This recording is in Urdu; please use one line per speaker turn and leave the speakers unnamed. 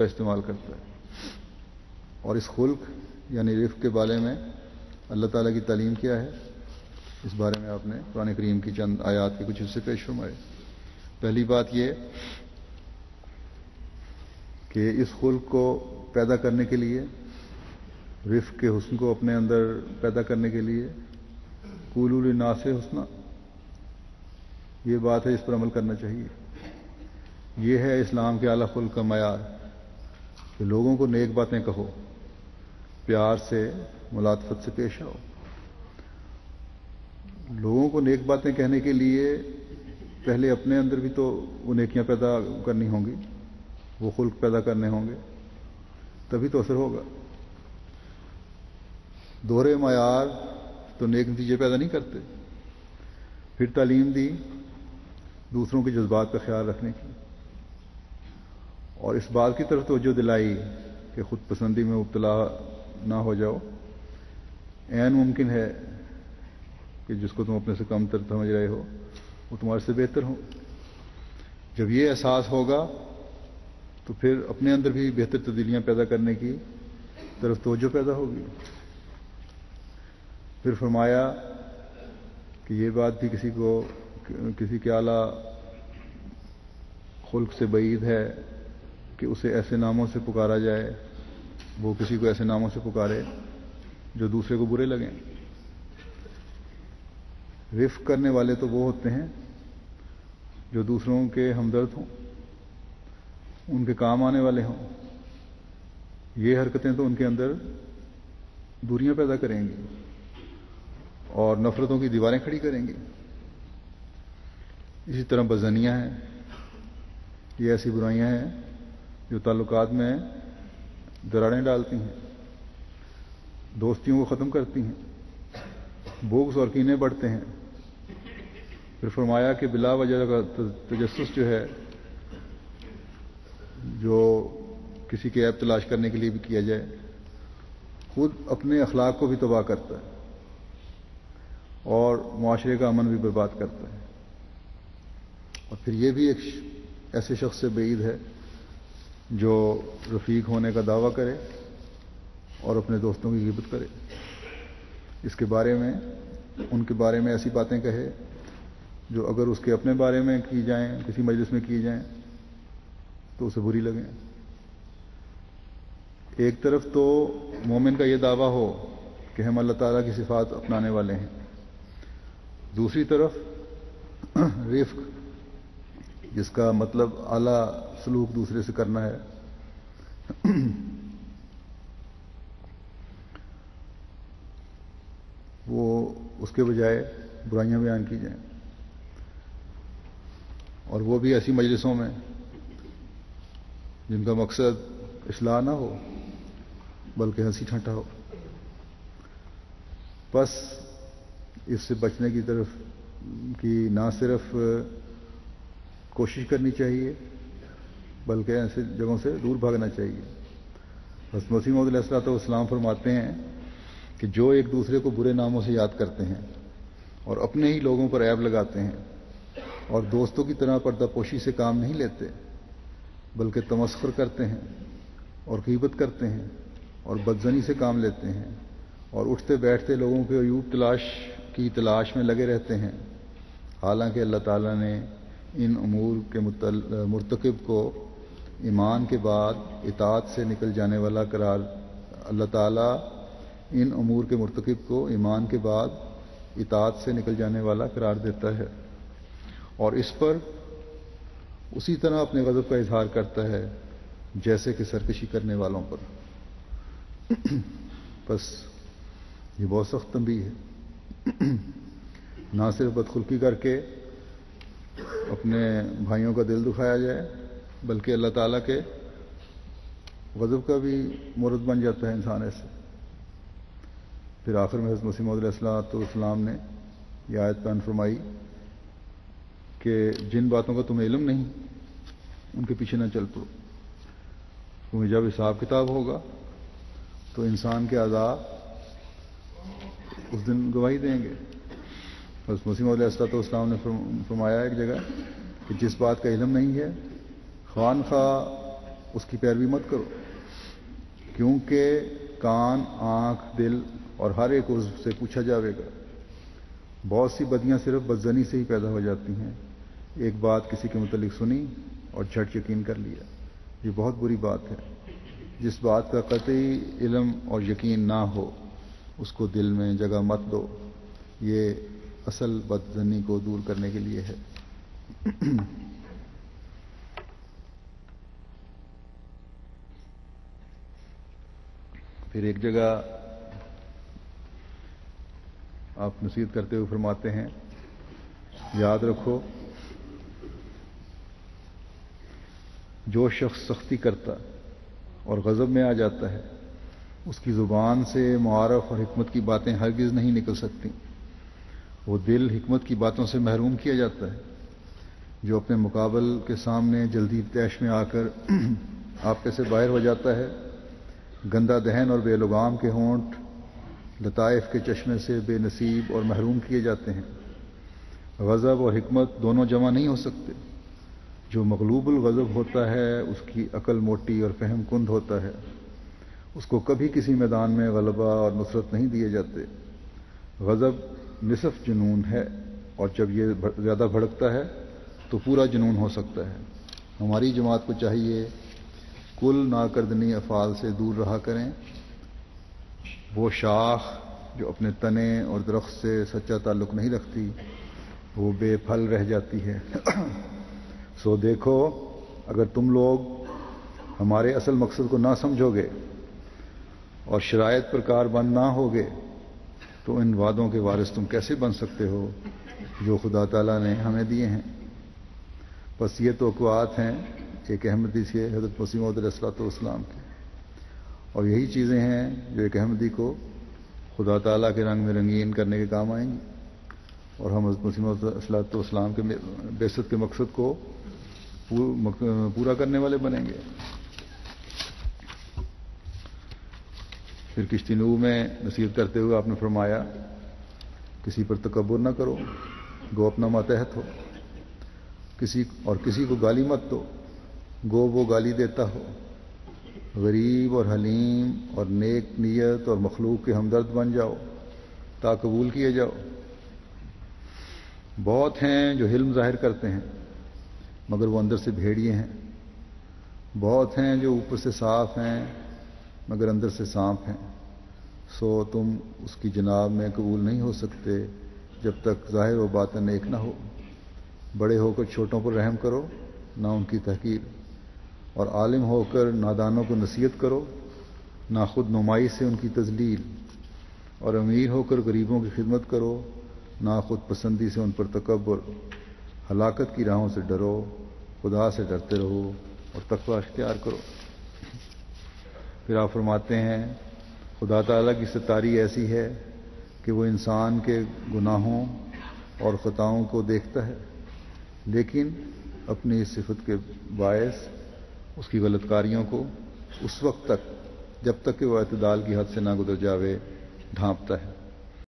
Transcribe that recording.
کا استعمال کرتا ہے. اور اس خلق یعنی رفق کے بارے میں اللہ تعالیٰ کی تعلیم کیا ہے، اس بارے میں آپ نے قرآن کریم کی چند آیات کے کچھ حصے پیش فرمائے. پہلی بات یہ کہ اس خلق کو پیدا کرنے کے لیے، رفق کے حسن کو اپنے اندر پیدا کرنے کے لیے قولوا للناس حسنا، یہ بات ہے، اس پر عمل کرنا چاہیے. یہ ہے اسلام کے اعلیٰ خلق کا معیار کہ لوگوں کو نیک باتیں کہو، پیار سے ملاطفت سے پیش آؤ. لوگوں کو نیک باتیں کہنے کے لیے پہلے اپنے اندر بھی تو وہ نیکیاں پیدا کرنی ہوں گی، وہ خلق پیدا کرنے ہوں گے، تبھی تو اثر ہوگا. دوہرے معیار تو نیک نتیجے پیدا نہیں کرتے. پھر تعلیم دی دوسروں کے جذبات کا خیال رکھنے کی، اور اس بات کی طرف توجہ دلائی کہ خود پسندی میں مبتلا نہ ہو جاؤ. عین ممکن ہے کہ جس کو تم اپنے سے کم تر سمجھ رہے ہو وہ تمہارے سے بہتر ہو. جب یہ احساس ہوگا تو پھر اپنے اندر بھی بہتر تبدیلیاں پیدا کرنے کی طرف توجہ پیدا ہوگی. پھر فرمایا کہ یہ بات بھی کسی کے اعلیٰ خلق سے بعید ہے کہ اسے ایسے ناموں سے پکارا جائے، وہ کسی کو ایسے ناموں سے پکارے جو دوسرے کو برے لگیں. رفق کرنے والے تو وہ ہوتے ہیں جو دوسروں کے ہمدرد ہوں، ان کے کام آنے والے ہوں. یہ حرکتیں تو ان کے اندر دوریاں پیدا کریں گی اور نفرتوں کی دیواریں کھڑی کریں گی. اسی طرح بدظنیاں ہیں، یہ ایسی برائیاں ہیں جو تعلقات میں دراڑیں ڈالتی ہیں، دوستیوں کو ختم کرتی ہیں، بغض اور کینے بڑھتے ہیں. پھر فرمایا کہ بلا وجہ کا تجسس جو ہے، جو کسی کے عیب تلاش کرنے کے لیے بھی کیا جائے، خود اپنے اخلاق کو بھی تباہ کرتا ہے اور معاشرے کا امن بھی برباد کرتا ہے. اور پھر یہ بھی ایک ایسے شخص سے بعید ہے جو رفیق ہونے کا دعویٰ کرے اور اپنے دوستوں کی غیبت کرے، اس کے بارے میں ان کے بارے میں ایسی باتیں کہے جو اگر اس کے اپنے بارے میں کی جائیں، کسی مجلس میں کی جائیں تو اسے بری لگیں. ایک طرف تو مومن کا یہ دعویٰ ہو کہ ہم اللہ تعالیٰ کی صفات اپنانے والے ہیں، دوسری طرف رفق جس کا مطلب اعلیٰ سلوک دوسرے سے کرنا ہے، وہ اس کے بجائے برائیاں بیان کی جائیں، اور وہ بھی ایسی مجلسوں میں جن کا مقصد اصلاح نہ ہو بلکہ ہنسی ٹھٹا ہو. بس اس سے بچنے کی طرف کی نہ صرف کوشش کرنی چاہیے بلکہ ایسے جگہوں سے دور بھاگنا چاہیے. حضرت مسیح موعود علیہ الصلوۃ والسلام فرماتے ہیں کہ جو ایک دوسرے کو برے ناموں سے یاد کرتے ہیں اور اپنے ہی لوگوں پر عیب لگاتے ہیں اور دوستوں کی طرح پردہ پوشی سے کام نہیں لیتے بلکہ تمسخر کرتے ہیں اور غیبت کرتے ہیں اور بدظنی سے کام لیتے ہیں اور اٹھتے بیٹھتے لوگوں کے عیوب کی تلاش میں لگے رہتے ہیں، حالانکہ اللہ تعالیٰ نے ان امور کے مرتکب کو ایمان کے بعد اطاعت سے نکل جانے والا قرار اللہ تعالیٰ ان امور کے مرتکب کو ایمان کے بعد اطاعت سے نکل جانے والا قرار دیتا ہے اور اس پر اسی طرح اپنے غضب کا اظہار کرتا ہے جیسے کہ سرکشی کرنے والوں پر. بس یہ بہت سخت تنبیہ ہے. نہ صرف بدخلقی کر کے اپنے بھائیوں کا دل دکھایا جائے بلکہ اللہ تعالیٰ کے غضب کا بھی مورد بن جاتا ہے انسان ایسے. پھر آخر میں حضرت مسیح موعود علیہ الصلوۃ والسلام نے یہ آیت بیان فرمائی کہ جن باتوں کا تمہیں علم نہیں ان کے پیچھے نہ چل پڑو، کیونکہ جب حساب کتاب ہوگا تو انسان کے اعضاء اس دن گواہی دیں گے. حضرت مسیح موعود علیہ الصلوۃ والسلام نے فرمایا ایک جگہ کہ جس بات کا علم نہیں ہے، خواہ اس کی پیروی مت کرو، کیونکہ کان، آنکھ، دل اور ہر ایک عضو سے پوچھا جاوے گا۔ بہت سی بدیاں صرف بدظنی سے ہی پیدا ہو جاتی ہیں۔ ایک بات کسی کے متعلق سنی اور جھٹ یقین کر لیا، یہ بہت بری بات ہے۔ جس بات کا قطعی علم اور یقین نہ ہو اس کو دل میں جگہ مت دو، یہ اصل بدظنی کو دور کرنے کے لیے ہے۔ پھر ایک جگہ آپ نصیحت کرتے ہوئے فرماتے ہیں، یاد رکھو جو شخص سختی کرتا اور غضب میں آ جاتا ہے اس کی زبان سے معارف اور حکمت کی باتیں ہرگز نہیں نکل سکتی۔ وہ دل حکمت کی باتوں سے محروم کیا جاتا ہے۔ جو اپنے مقابل کے سامنے جلدی تیش میں آ کر آپے سے باہر ہو جاتا ہے، گندا دہن اور بے لگام کے ہونٹ لطائف کے چشمے سے بے نصیب اور محروم کیے جاتے ہیں۔ غضب اور حکمت دونوں جمع نہیں ہو سکتے۔ جو مغلوب الغضب ہوتا ہے اس کی عقل موٹی اور فہم کند ہوتا ہے، اس کو کبھی کسی میدان میں غلبہ اور نصرت نہیں دیے جاتے۔ غضب نصف جنون ہے، اور جب یہ زیادہ بھڑکتا ہے تو پورا جنون ہو سکتا ہے۔ ہماری جماعت کو چاہیے کل ناکردنی افعال سے دور رہا کریں۔ وہ شاخ جو اپنے تنے اور درخت سے سچا تعلق نہیں رکھتی وہ بے پھل رہ جاتی ہے۔ سو دیکھو، اگر تم لوگ ہمارے اصل مقصد کو نہ سمجھو گے اور شرائط پر کاربند نہ ہوگے تو ان وعدوں کے وارث تم کیسے بن سکتے ہو جو خدا تعالیٰ نے ہمیں دیے ہیں؟ بس یہ توقعات ہیں ایک احمدی سے حضرت مسیح موعود علیہ الصلوۃ والسلام کی، اور یہی چیزیں ہیں جو ایک احمدی کو خدا تعالیٰ کے رنگ میں رنگین کرنے کے کام آئیں گی، اور ہم حضرت مسیح موعود علیہ الصلوۃ والسلام کے بعثت کے مقصد کو پورا کرنے والے بنیں گے۔ پھر کشتی نوح میں نصیحت کرتے ہوئے آپ نے فرمایا، کسی پر تکبر نہ کرو، گو اپنا ماتحت ہو، کسی کو گالی مت دو، گو وہ گالی دیتا ہو، غریب اور حلیم اور نیک نیت اور مخلوق کے ہمدرد بن جاؤ تا قبول کیے جاؤ۔ بہت ہیں جو حلم ظاہر کرتے ہیں مگر وہ اندر سے بھیڑیے ہیں، بہت ہیں جو اوپر سے صاف ہیں مگر اندر سے سانپ ہیں۔ سو تم اس کی جناب میں قبول نہیں ہو سکتے جب تک ظاہر و باطن ایک نہ ہو۔ بڑے ہو کر چھوٹوں پر رحم کرو، نہ ان کی تحقیر، اور عالم ہو کر نادانوں کو نصیحت کرو، نہ خود نمائی سے ان کی تذلیل، اور امیر ہو کر غریبوں کی خدمت کرو، نہ خود پسندی سے ان پر تکبر۔ ہلاکت کی راہوں سے ڈرو، خدا سے ڈرتے رہو اور تقوی اختیار کرو۔ پھر آپ فرماتے ہیں، خدا تعالیٰ کی ستاری ایسی ہے کہ وہ انسان کے گناہوں اور خطاؤں کو دیکھتا ہے، لیکن اپنی اس صفت کے باعث اس کی غلط کاریوں کو اس وقت تک جب تک کہ وہ اعتدال کی حد سے نہ گزر جاوے ڈھانپتا ہے۔